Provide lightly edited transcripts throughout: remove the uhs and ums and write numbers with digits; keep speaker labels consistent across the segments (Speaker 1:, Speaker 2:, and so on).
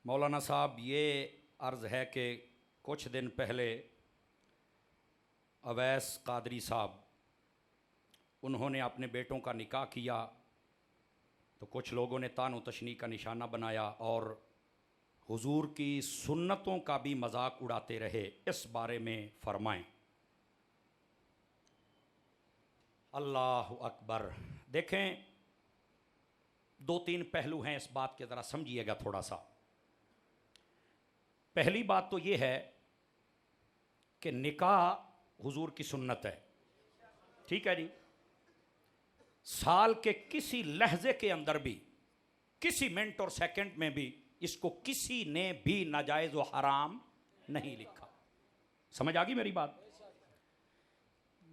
Speaker 1: मौलाना साहब, ये अर्ज़ है कि कुछ दिन पहले अवैस कादरी साहब, उन्होंने अपने बेटों का निकाह किया तो कुछ लोगों ने तानो तशनी का निशाना बनाया और हुजूर की सुन्नतों का भी मजाक उड़ाते रहे। इस बारे में फरमाएं। अल्लाह अकबर। देखें, दो तीन पहलू हैं इस बात के, ज़रा समझिएगा थोड़ा सा। पहली बात तो ये है कि निकाह हुजूर की सुन्नत है, ठीक है जी। साल के किसी लहजे के अंदर भी, किसी मिनट और सेकंड में भी इसको किसी ने भी नाजायज व हराम नहीं लिखा। समझ आ गई मेरी बात?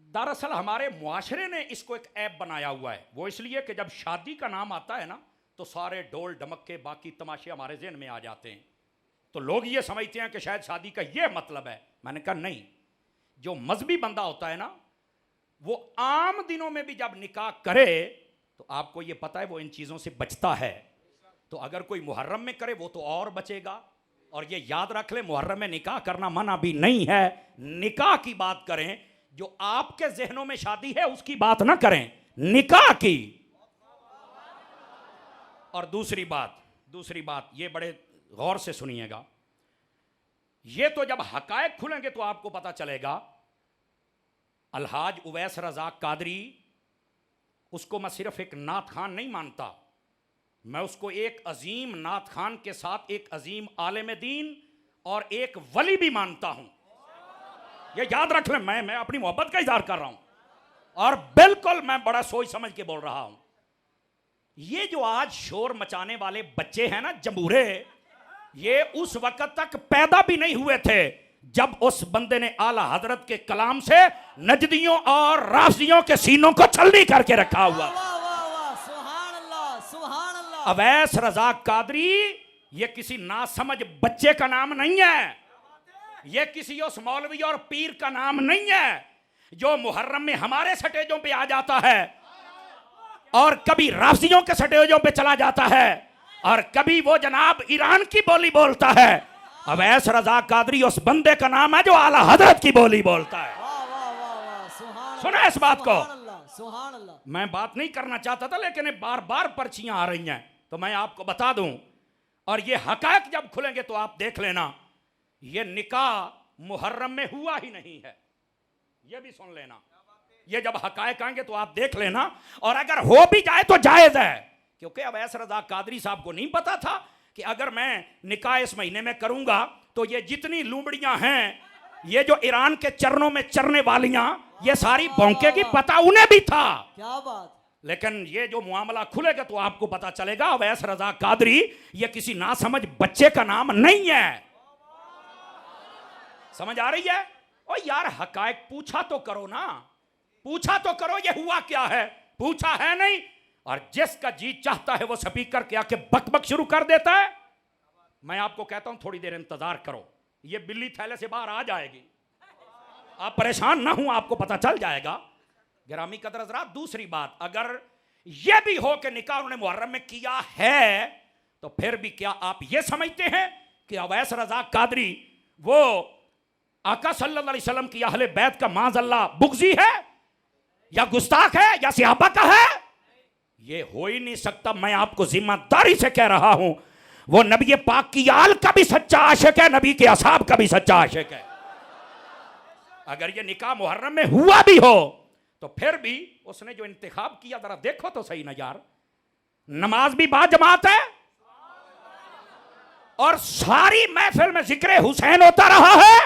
Speaker 1: दरअसल हमारे मुआशरे ने इसको एक ऐप बनाया हुआ है। वो इसलिए कि जब शादी का नाम आता है ना, तो सारे डोल डमक्के बाकी तमाशे हमारे ज़हन में आ जाते हैं, तो लोग ये समझते हैं कि शायद शादी का ये मतलब है। मैंने कहा नहीं, जो मजहबी बंदा होता है ना, वो आम दिनों में भी जब निकाह करे तो आपको ये पता है वो इन चीज़ों से बचता है। तो अगर कोई मुहर्रम में करे वो तो और बचेगा। और ये याद रख ले, मुहर्रम में निकाह करना मना भी नहीं है। निकाह की बात करें, जो आपके जहनों में शादी है उसकी बात ना करें, निकाह की। और दूसरी बात ये बड़े गौर से सुनिएगा, ये तो जब हकायक खुलेंगे तो आपको पता चलेगा। अलहाज उवैस रज़ाक कादरी, उसको मैं सिर्फ एक नात खान नहीं मानता, मैं उसको एक अजीम नात खान के साथ एक अजीम आलिम दीन और एक वली भी मानता हूं। ये याद रख लें, मैं अपनी मोहब्बत का इजहार कर रहा हूं और बिल्कुल मैं बड़ा सोच समझ के बोल रहा हूं। ये जो आज शोर मचाने वाले बच्चे हैं ना, जमूरे, ये उस वक्त तक पैदा भी नहीं हुए थे जब उस बंदे ने आला हजरत के कलाम से नजदियों और राफजियों के सीनों को छलनी करके रखा हुआ। अवैस रज़ाक कादरी ये किसी नासमझ बच्चे का नाम नहीं है, ये किसी उस मौलवी और पीर का नाम नहीं है जो मुहर्रम में हमारे स्टेजों पे आ जाता है और कभी राफजियों के स्टेजों पे चला जाता है और कभी वो जनाब ईरान की बोली बोलता है। अवैस रज़ाक कादरी उस बंदे का नाम है जो आला हजरत की बोली बोलता है। सुना इस बात को? मैं बात नहीं करना चाहता था, लेकिन बार बार पर्चियां आ रही हैं तो मैं आपको बता दूं। और ये हकायक जब खुलेंगे तो आप देख लेना, ये निकाह मुहर्रम में हुआ ही नहीं है, ये भी सुन लेना। ये जब हकायक आएंगे तो आप देख लेना, और अगर हो भी जाए तो जायज है, क्योंकि अवैस रज़ाक कादरी साहब को नहीं पता था कि अगर मैं निकाह इस महीने में करूंगा तो ये जितनी लूमड़ियां हैं, ये जो ईरान के चरणों में चरने वालियां, ये सारी भौंके की पता उन्हें भी था।
Speaker 2: क्या बात।
Speaker 1: लेकिन ये जो मामला खुलेगा तो आपको पता चलेगा अवैस रज़ाक कादरी ये किसी नासमझ बच्चे का नाम नहीं है। समझ आ रही है? ओ यार, हकायक पूछा तो करो ना, पूछा तो करो ये हुआ क्या है, पूछा है नहीं। और जिसका जी चाहता है वो स्पीकर के आके बकबक शुरू कर देता है। मैं आपको कहता हूं थोड़ी देर इंतजार करो, ये बिल्ली थैले से बाहर आ जाएगी, आप परेशान ना हो, आपको पता चल जाएगा। गिरामी कदर हज़रात, दूसरी बात, अगर यह भी हो कि निकाह उन्होंने मुहर्रम में किया है तो फिर भी क्या आप ये समझते हैं कि अवैस रज़ाक कादरी वो आका सल्लल्लाहु अलैहि वसल्लम की अहले बैत का माज़अल्लाह बुग़्ज़ी है या गुस्ताख है या सहाबा का है? ये हो ही नहीं सकता। मैं आपको जिम्मेदारी से कह रहा हूं, वो नबी पाक की आल का भी सच्चा आशिक है, नबी के असहाब का भी सच्चा आशिक है। अगर ये निकाह मुहर्रम में हुआ भी हो तो फिर भी उसने जो इंतखाब किया, जरा देखो तो सही ना यार। नमाज भी बाजमात है और सारी महफिल में जिक्र हुसैन होता रहा है,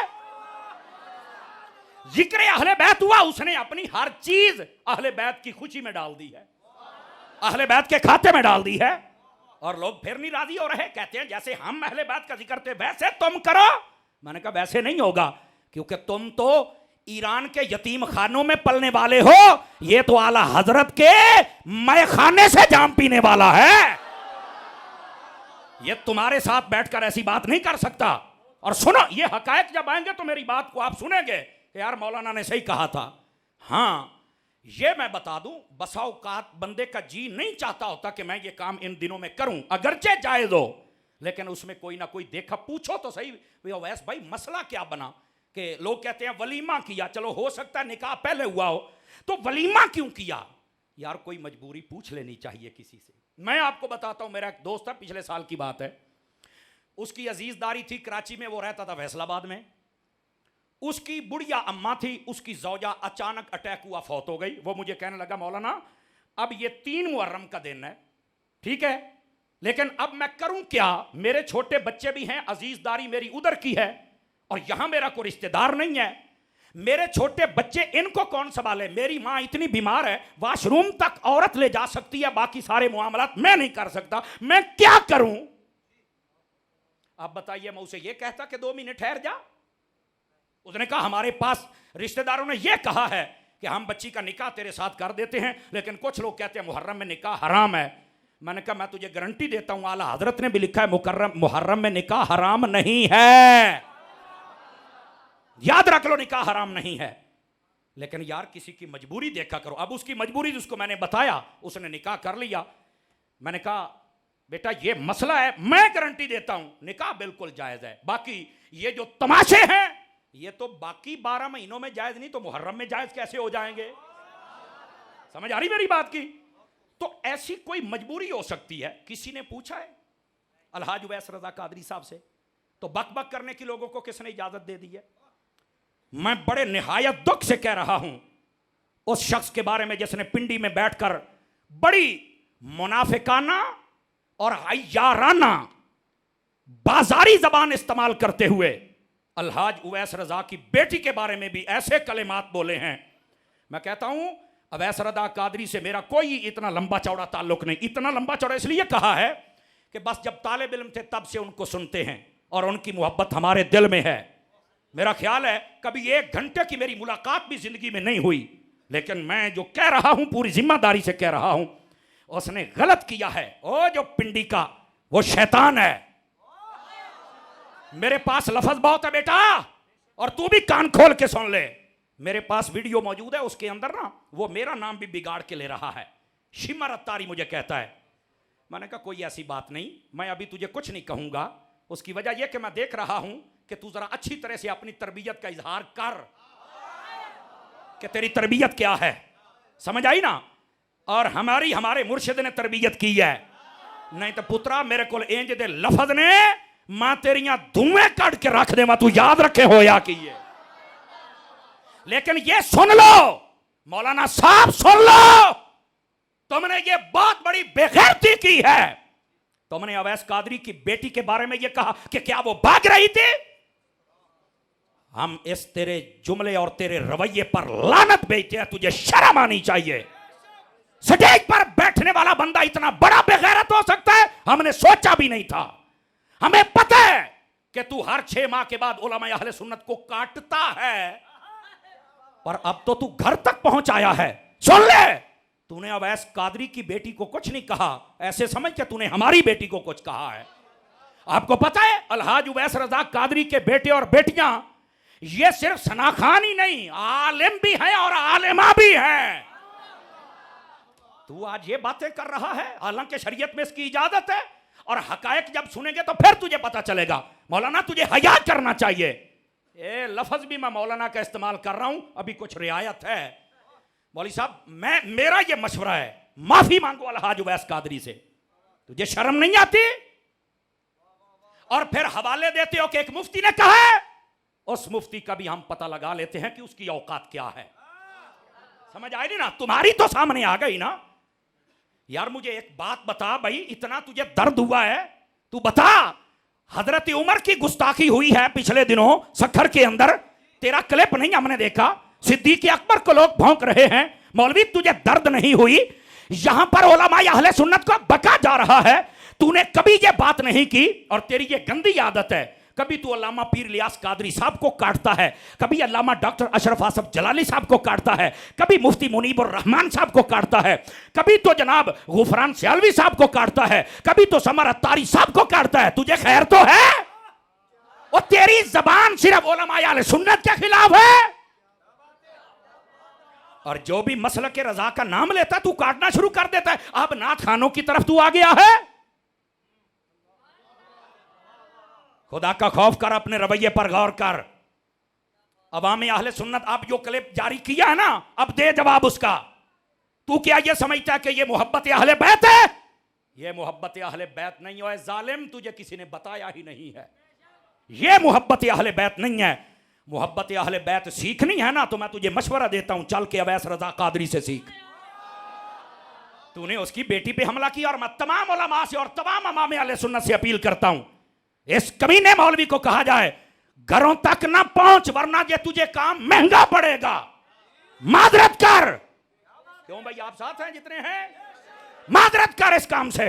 Speaker 1: जिक्र अहले बैत हुआ। उसने अपनी हर चीज अहले बैत की खुशी में डाल दी है, अहले बैत के खाते में डाल दी है। और लोग फिर नहीं राजी हो रहे, कहते हैं जैसे हम अहले बैत का जिक्र करते वैसे तुम करो। मैंने कहा वैसे नहीं होगा, क्योंकि तुम तो ईरान के यतीम खानों में पलने वाले हो, ये तो आला हजरत के मैखाने से जाम पीने वाला है। ये तुम्हारे साथ बैठकर ऐसी बात नहीं कर सकता। और सुनो, ये हकायक जब आएंगे तो मेरी बात को आप सुनेंगे कि यार मौलाना ने सही कहा था। हाँ, ये मैं बता दूं, बसा औकात बंदे का जी नहीं चाहता होता कि मैं ये काम इन दिनों में करूं, अगरचे जायज हो, लेकिन उसमें कोई ना कोई देखा, पूछो तो सही वैस भाई मसला क्या बना, कि लोग कहते हैं वलीमा किया, चलो हो सकता है निकाह पहले हुआ हो, तो वलीमा क्यों किया? यार कोई मजबूरी पूछ लेनी चाहिए किसी से। मैं आपको बताता हूं, मेरा एक दोस्त था, पिछले साल की बात है, उसकी अजीजदारी थी कराची में, वो रहता था फैसलाबाद में। उसकी बुढ़िया अम्मा थी, उसकी जौजा अचानक अटैक हुआ, फौत हो गई। वो मुझे कहने लगा मौलाना अब ये 3 मुहर्रम का दिन है, ठीक है, लेकिन अब मैं करूं क्या? मेरे छोटे बच्चे भी हैं, अजीजदारी मेरी उधर की है, और यहां मेरा कोई रिश्तेदार नहीं है, मेरे छोटे बच्चे इनको कौन संभाले? मेरी मां इतनी बीमार है, वॉशरूम तक औरत ले जा सकती है, बाकी सारे मामलात मैं नहीं कर सकता, मैं क्या करूं? आप बताइए, मैं उसे यह कहता कि 2 मिनट ठहर जा? उसने कहा हमारे पास रिश्तेदारों ने यह कहा है कि हम बच्ची का निकाह तेरे साथ कर देते हैं, लेकिन कुछ लोग कहते हैं मुहर्रम में निकाह हराम है। मैंने कहा मैं तुझे गारंटी देता हूं, आला हजरत ने भी लिखा है मुहर्रम में निकाह हराम नहीं है, याद रख लो, निकाह हराम नहीं है। लेकिन यार किसी की मजबूरी देखा करो। अब उसकी मजबूरी जिसको मैंने बताया, उसने निकाह कर लिया। मैंने कहा बेटा ये मसला है, मैं गारंटी देता हूं निकाह बिल्कुल जायज है, बाकी ये जो तमाशे हैं ये तो बाकी 12 महीनों में जायज नहीं तो मुहर्रम में जायज कैसे हो जाएंगे? समझ आ रही मेरी बात की? तो ऐसी कोई मजबूरी हो सकती है। किसी ने पूछा है अलहाज उवैस रजा कादरी साहब से, तो बक बक करने की लोगों को किसने इजाजत दे दी है? मैं बड़े निहायत दुख से कह रहा हूं उस शख्स के बारे में जिसने पिंडी में बैठकर बड़ी मुनाफिकाना और हय्याराना बाजारी जबान इस्तेमाल करते हुए अलहाज उवैस रजा की बेटी के बारे में भी ऐसे कलेमात बोले हैं। मैं कहता हूं अवैस रजा कादरी से मेरा कोई इतना लंबा चौड़ा ताल्लुक नहीं। इतना लंबा चौड़ा इसलिए कहा है कि बस जब तालिब इल्म थे तब से उनको सुनते हैं और उनकी मोहब्बत हमारे दिल में है। मेरा ख्याल है कभी 1 घंटे की मेरी मुलाकात भी जिंदगी में नहीं हुई, लेकिन मैं जो कह रहा हूं पूरी जिम्मेदारी से कह रहा हूं, उसने गलत किया है। ओ जो पिंडी का वो शैतान है। मेरे पास लफ्ज बहुत है बेटा, और तू भी कान खोल के सुन ले। मेरे पास वीडियो मौजूद है, उसके अंदर ना वो मेरा नाम भी बिगाड़ के ले रहा है। शिमर अत्तारी मुझे कहता है। मैंने कहा कोई ऐसी बात नहीं, मैं अभी तुझे कुछ नहीं कहूंगा। उसकी वजह यह कि मैं देख रहा हूं कि तू जरा अच्छी तरह से अपनी तरबियत का इजहार कर कि तेरी तरबियत क्या है, समझ आई ना? और हमारे मुर्शिद ने तरबियत की है, नहीं तो पुत्रा मेरे को इंज दे लफज ने मां तेरियां धुएं कट के रख दे, तू याद रखे हो या कि ये। लेकिन ये सुन लो मौलाना साहब, सुन लो, तुमने ये बहुत बड़ी बेगैरती की है। तुमने अवैस कादरी की बेटी के बारे में ये कहा कि क्या वो भाग रही थी। हम इस तेरे जुमले और तेरे रवैये पर लानत भेजते हैं, तुझे शर्म आनी चाहिए। स्टेज पर बैठने वाला बंदा इतना बड़ा बेगैरत हो सकता है, हमने सोचा भी नहीं था। हमें पता है कि तू हर 6 माह के बाद उलमा अहले सुन्नत को काटता है, पर अब तो तू घर तक पहुंच आया है। सुन ले, तूने अवैस कादरी की बेटी को कुछ नहीं कहा, ऐसे समझ के तूने हमारी बेटी को कुछ कहा है। आपको पता है अलहाज उवैस रजा कादरी के बेटे और बेटियां ये सिर्फ सनाखान ही नहीं, आलिम भी हैं और आलिमा भी हैं। तू आज ये बातें कर रहा है, हालांकि शरीयत में इसकी इजाजत है, और हकायक जब सुनेंगे तो फिर तुझे पता चलेगा। मौलाना तुझे हया करना चाहिए। ये लफ्ज भी मैं मौलाना का इस्तेमाल कर रहा हूं, अभी कुछ रियायत है। मौली साहब मेरा ये मशवरा है, माफी मांगो अलहाज उवैस कादरी से। तुझे शर्म नहीं आती? और फिर हवाले देते हो कि एक मुफ्ती ने कहा है, उस मुफ्ती का भी हम पता लगा लेते हैं कि उसकी औकात क्या है। समझ आई नहीं ना? तुम्हारी तो सामने आ गई ना। यार मुझे एक बात बता भाई, इतना तुझे दर्द हुआ है, तू बता। हजरत उमर की गुस्ताखी हुई है पिछले दिनों सखर के अंदर, तेरा क्लिप नहीं हमने देखा। सिद्दीक अकबर को लोग भौंक रहे हैं, मौलवी तुझे दर्द नहीं हुई? यहां पर उलमा अहले सुन्नत को बका जा रहा है, तूने कभी ये बात नहीं की। और तेरी ये गंदी आदत है, कभी तू अल्लामा पीर इलियास कादरी साहब को काटता है, कभी अल्लामा डॉक्टर अशरफ आसफ जलाली साहब को काटता है, कभी मुफ्ती मुनीबुर रहमान साहब को काटता है, कभी तो जनाब गुफरान सियालवी साहब को काटता है, कभी तो समर अत्तारी साहब को काटता है। तुझे खैर तो है? और तेरी जबान सिर्फ उलमा अहले सुन्नत के खिलाफ है, और जो भी मसलक के रजा का नाम लेता तू काटना शुरू कर देता है। अब नाथ खानों की तरफ तू आ गया है। खुदा का खौफ कर, अपने रवैये पर गौर कर। अवाम अहले सुन्नत, आप जो क्लिप जारी किया है ना, अब दे जवाब उसका। तू क्या ये समझता है कि ये मोहब्बत अहले बैत है? ये मोहब्बत अहले बैत नहीं है जालिम, तुझे किसी ने बताया ही नहीं है। ये मोहब्बत अहले बैत नहीं है। मोहब्बत अहले बैत सीखनी है ना, तो मैं तुझे मशवरा देता हूं, चल के अवैस रजा कादरी से सीख। तूने उसकी बेटी पे हमला किया, और मैं तमाम उलमा से और तमाम इमाम अहले सुन्नत से अपील करता हूं, इस कमीने मौलवी को कहा जाए घरों तक ना पहुंच, वरना ये तुझे काम महंगा पड़ेगा। मादरत कर। क्यों भाई, आप साथ हैं जितने हैं? मादरत कर इस काम से।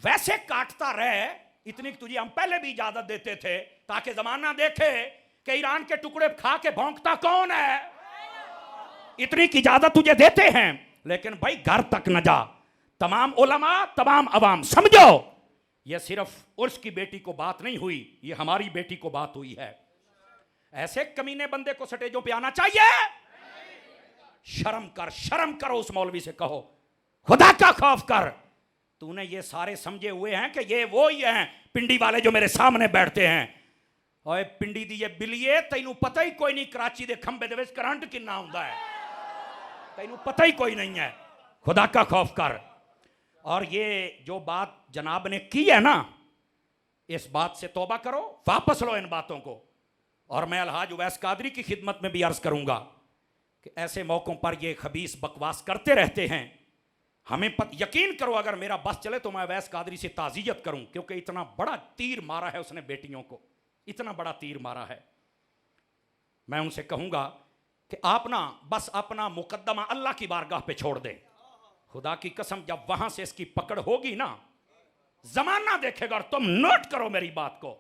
Speaker 1: वैसे काटता रहे, इतनी तुझे हम पहले भी इजाजत देते थे, ताकि जमाना देखे कि ईरान के टुकड़े खा के भौंकता कौन है। इतनी की इजाजत तुझे देते हैं, लेकिन भाई घर तक न जा। तमाम उलमा, तमाम अवाम समझो, यह सिर्फ उर्स की बेटी को बात नहीं हुई, यह हमारी बेटी को बात हुई है। ऐसे कमीने बंदे को स्टेजों पे आना चाहिए? शर्म कर, शर्म करो। उस मौलवी से कहो खुदा का खौफ कर। तूने ये सारे समझे हुए हैं कि ये वो ही हैं पिंडी वाले जो मेरे सामने बैठते हैं। ओए पिंडी दी ये बिलिए, तैनू पता ही कोई नहीं कराची दे खंबे दे विच करंट कितना हुंदा है, तैनू पता ही कोई नहीं है। खुदा का खौफ कर। और ये जो बात जनाब ने की है ना, इस बात से तौबा करो, वापस लो इन बातों को। और मैं अलहाज उवैस कादरी की खिदमत में भी अर्ज करूंगा कि ऐसे मौकों पर ये खबीस बकवास करते रहते हैं। हमें यकीन करो, अगर मेरा बस चले तो मैं उवैस कादरी से ताज़ियत करूं, क्योंकि इतना बड़ा तीर मारा है उसने बेटियों को, इतना बड़ा तीर मारा है। मैं उनसे कहूंगा कि आप ना बस अपना मुकद्दमा अल्लाह की बारगाह पे छोड़ दें। खुदा की कसम, जब वहां से इसकी पकड़ होगी ना, जमाना देखेगा। और तुम नोट करो मेरी बात को,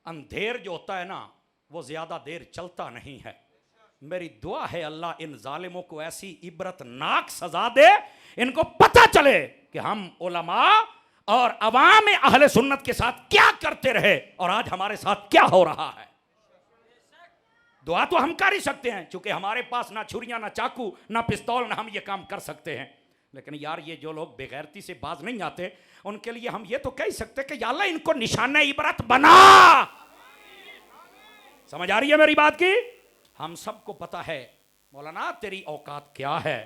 Speaker 1: अंधेर जो होता है ना, वो ज्यादा देर चलता नहीं है। मेरी दुआ है अल्लाह इन जालिमों को ऐसी इबरतनाक सजा दे, इनको पता चले कि हम उलमा और अवाम अहले सुन्नत के साथ क्या करते रहे और आज हमारे साथ क्या हो रहा है। दुआ तो हम कर ही सकते हैं, क्योंकि हमारे पास ना छुरियां, ना चाकू, ना पिस्तौल, ना हम ये काम कर सकते हैं। लेकिन यार, ये जो लोग बेगैरती से बाज नहीं आते, उनके लिए हम ये तो कह सकते कि या अल्लाह इनको निशाने इबरत बना। समझ आ रही है मेरी बात की? हम सबको पता है मौलाना तेरी औकात क्या है,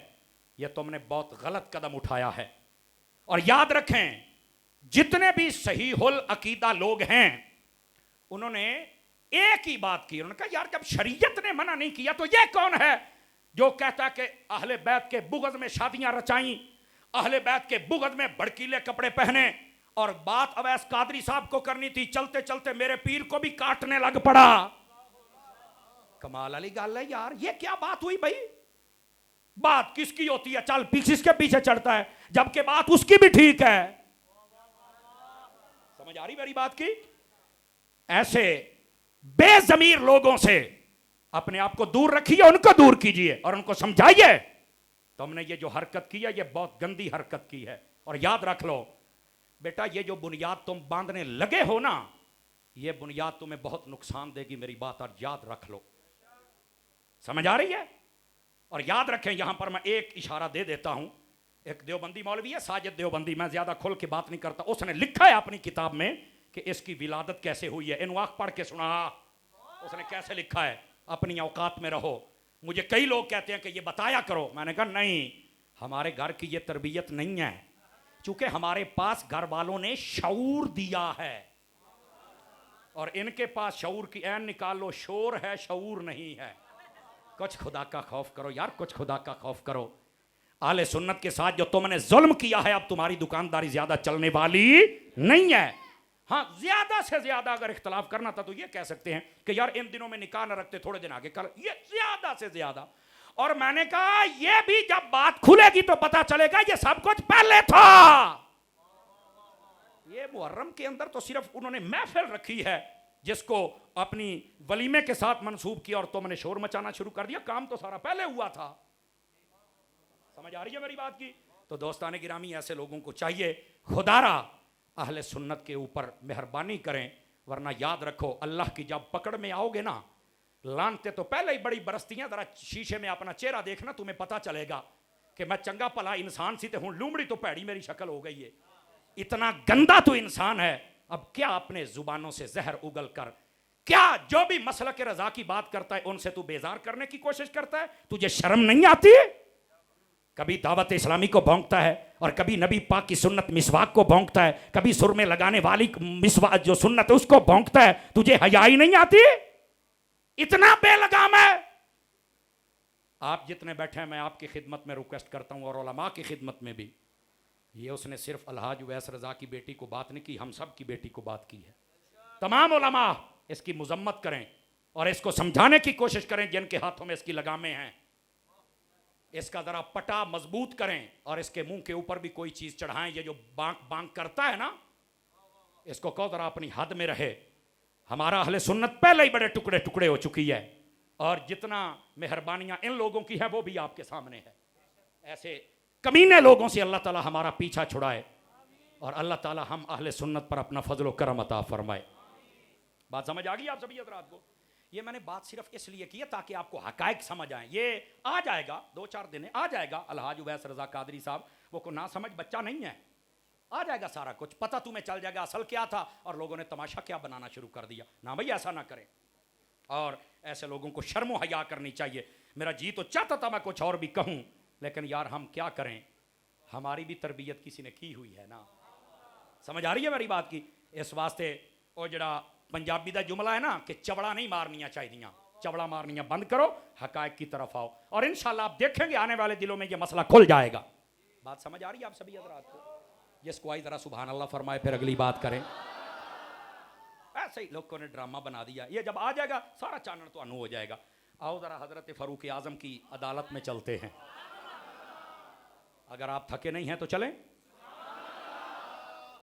Speaker 1: यह तुमने बहुत गलत कदम उठाया है। और याद रखें, जितने भी सहीहुल अकीदा लोग हैं, उन्होंने एक ही बात की। उन्होंने कहा यार, जब शरीयत ने मना नहीं किया तो ये कौन है जो कहता है कि अहले बैत के बुग़्ज़ में शादियां रचाई, अहले बैत के बुग़्ज़ में भड़कीले कपड़े पहने। और बात अवैस कादरी साहब को करनी थी, चलते चलते मेरे पीर को भी काटने लग पड़ा। कमाल वाली गल है यार, ये क्या बात हुई भाई? बात किसकी होती है? चल किसके पीछे चढ़ता है, जबकि बात उसकी भी ठीक है। समझ आ रही मेरी बात की? ऐसे बेजमीर लोगों से अपने आप को दूर रखिए, उनको दूर कीजिए और उनको समझाइए तुमने ये जो हरकत की है, ये बहुत गंदी हरकत की है। और याद रख लो बेटा, ये जो बुनियाद तुम बांधने लगे हो ना, ये बुनियाद तुम्हें बहुत नुकसान देगी। मेरी बात और याद रख लो। समझ आ रही है? और याद रखें, यहां पर मैं एक इशारा दे देता हूं। एक देवबंदी मौलवी है, साजिद देवबंदी, मैं ज्यादा खुल के बात नहीं करता, उसने लिखा है अपनी किताब में कि इसकी विलादत कैसे हुई है। इन वाक़ पढ़ के सुना उसने कैसे लिखा है। अपनी औकात में रहो। मुझे कई लोग कहते हैं कि ये बताया करो, मैंने कहा नहीं, हमारे घर की ये तरबियत नहीं है, चूंकि हमारे पास घर वालों ने शऊर दिया है और इनके पास शऊर की ऐन निकाल लो, शोर है, शऊर नहीं है। कुछ खुदा का खौफ करो यार, कुछ खुदा का खौफ करो। आले सुन्नत के साथ जो तुमने जुल्म किया है, अब तुम्हारी दुकानदारी ज्यादा चलने वाली नहीं है। हाँ, ज्यादा से ज्यादा अगर इख्तलाफ करना था तो ये कह सकते हैं कि यार इन दिनों में निकाह न रखते, थोड़े दिन आगे कर, ये ज्यादा से ज्यादा। और मैंने कहा ये भी जब बात खुलेगी तो पता चलेगा ये सब कुछ पहले था। ये मुहर्रम के अंदर तो सिर्फ उन्होंने महफिल रखी है जिसको अपनी वलीमे के साथ मंसूब किया और तुमने शोर मचाना शुरू कर दिया। काम तो सारा पहले हुआ था। समझ आ रही है मेरी बात की? तो दोस्ताने गिरामी, ऐसे लोगों को चाहिए खुदारा अहले सुन्नत के ऊपर मेहरबानी करें, वरना याद रखो अल्लाह की जब पकड़ में आओगे ना, लानते तो पहले ही बड़ी बरसती हैं। जरा शीशे में अपना चेहरा देखना, तुम्हें पता चलेगा कि मैं चंगा भला इंसान सी ते हूं लूमड़ी तो भैड़ी मेरी शक्ल हो गई है। इतना गंदा तो इंसान है अब क्या अपने जुबानों से जहर उगल कर, क्या जो भी मसलक रजा की बात करता है उनसे तू बेजार करने की कोशिश करता है? तुझे शर्म नहीं आती? कभी दावत इस्लामी को भौंकता है और कभी नबी पाक की सुन्नत मिसवाक को भौंकता है, कभी सुर में लगाने वाली मिसवाक जो सुन्नत है उसको भौंकता है। तुझे हया ही नहीं आती? इतना बेलगाम है। आप जितने बैठे हैं मैं आपकी खिदमत में रिक्वेस्ट करता हूं और उलमा की खिदमत में भी, ये उसने सिर्फ अलहाज उवैस रजा की बेटी को बात नहीं की, हम सब की बेटी को बात की है। तमाम उलमा इसकी मुजम्मत करें और इसको समझाने की कोशिश करें जिनके हाथों में इसकी लगामें हैं। इसका जरा पटा मजबूत करें और इसके मुंह के ऊपर भी कोई चीज चढ़ाएं। ये जो बांक बांक करता है ना, इसको कहो जरा अपनी हद में रहे। हमारा अहले सुन्नत पहले ही बड़े टुकड़े टुकड़े हो चुकी है और जितना मेहरबानियां इन लोगों की है वो भी आपके सामने है। ऐसे कमीने लोगों से अल्लाह ताला हमारा पीछा छुड़ाए और अल्लाह ताला हम अहले सुन्नत पर अपना फजल करम अता फरमाए। बात समझ आ गई आप सभी हज़रात को? ये मैंने बात सिर्फ इसलिए की है ताकि आपको हकायक समझ आए। ये आ जाएगा 2-4 दिन आ जाएगा। अलहाज उवैस रजा कादरी साहब वो को ना समझ बच्चा नहीं है, आ जाएगा सारा कुछ, पता तुम्हें चल जाएगा असल क्या था और लोगों ने तमाशा क्या बनाना शुरू कर दिया। ना भाई ऐसा ना करें और ऐसे लोगों को शर्म हया करनी चाहिए। मेरा जी तो चाहता था मैं कुछ और भी कहूं, लेकिन यार हम क्या करें, हमारी भी तरबियत किसी ने की हुई है ना। समझ आ रही है मेरी बात की? इस वास्ते वो जड़ा पंजाबी का जुमला है ना कि चवड़ा नहीं मारनिया चाहिए, चवड़ा मारनिया बंद करो, हकायक की तरफ आओ और इंशाल्लाह आप देखेंगे आने वाले दिनों में ये मसला खुल जाएगा। बात समझ आ रही है आप सभी हज़रात को? जिसको आई जरा सुभान अल्लाह फरमाए फिर अगली बात करें। ऐसे ही लोगों ने ड्रामा बना दिया, ये जब आ जाएगा सारा चानन तो अनु हो जाएगा। आओ जरा हजरत फारूक आजम की अदालत में चलते हैं। अगर आप थके नहीं हैं तो चलें।